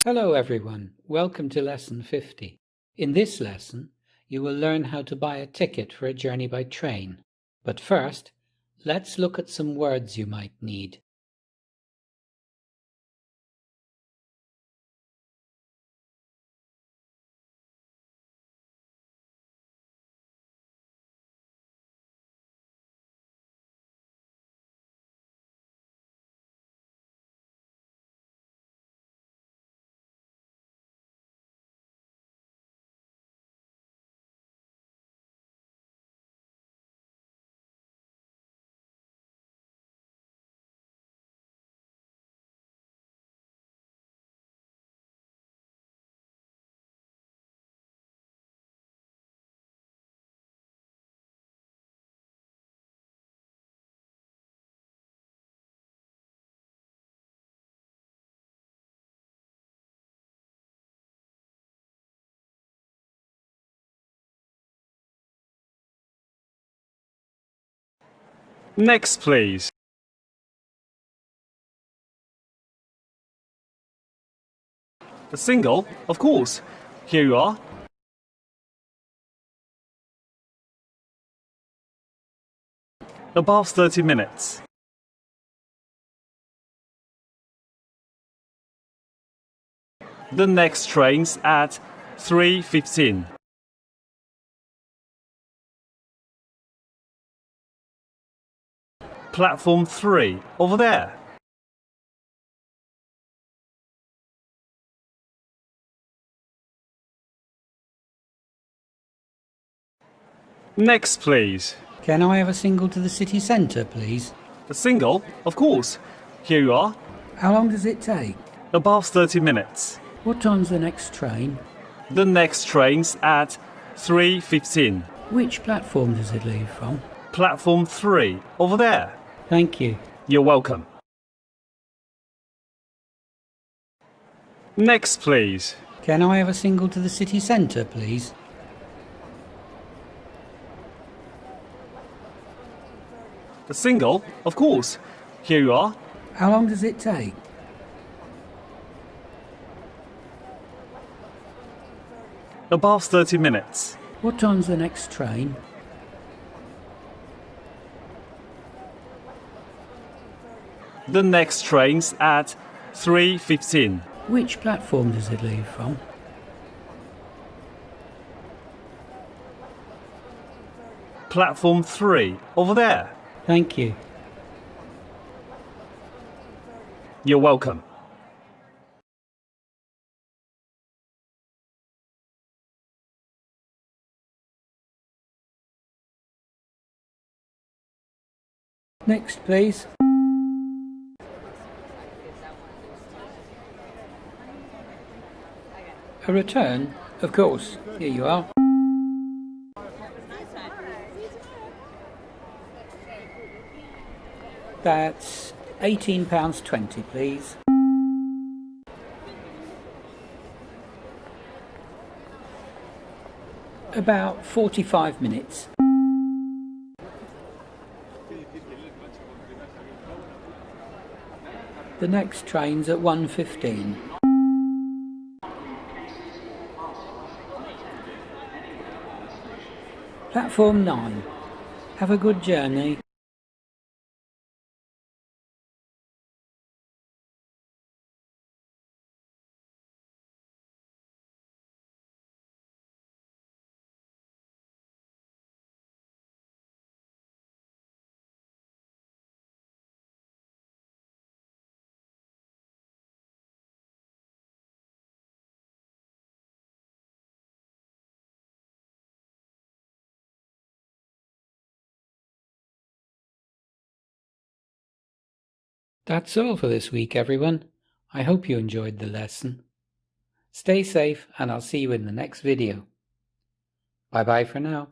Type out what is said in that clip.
Hello everyone, welcome to lesson 50. In this lesson, you will learn how to buy a ticket for a journey by train. But first, let's look at some words you might need. Next, please. A single? Of course. Here you are. About 30 minutes. The next train's at 3:15. Platform 3, over there. Next, please. Can I have a single to the city centre, please? A single? Of course. Here you are. How long does it take? About 30 minutes. What time's the next train? The next train's at 3:15. Which platform does it leave from? Platform 3, over there. Thank you. You're welcome. Next, please. Can I have a single to the city centre, please? A single? Of course. Here you are. How long does it take? About 30 minutes. What time's the next train? The next train's at 3:15. Which platform does it leave from? Platform 3, over there. Thank you. You're welcome. Next, please. A return? Of course. Here you are. That's £18.20, please. About 45 minutes. The next train's at 1:15. Platform 9. Have a good journey. That's all for this week, everyone. I hope you enjoyed the lesson. Stay safe, and I'll see you in the next video. Bye bye for now.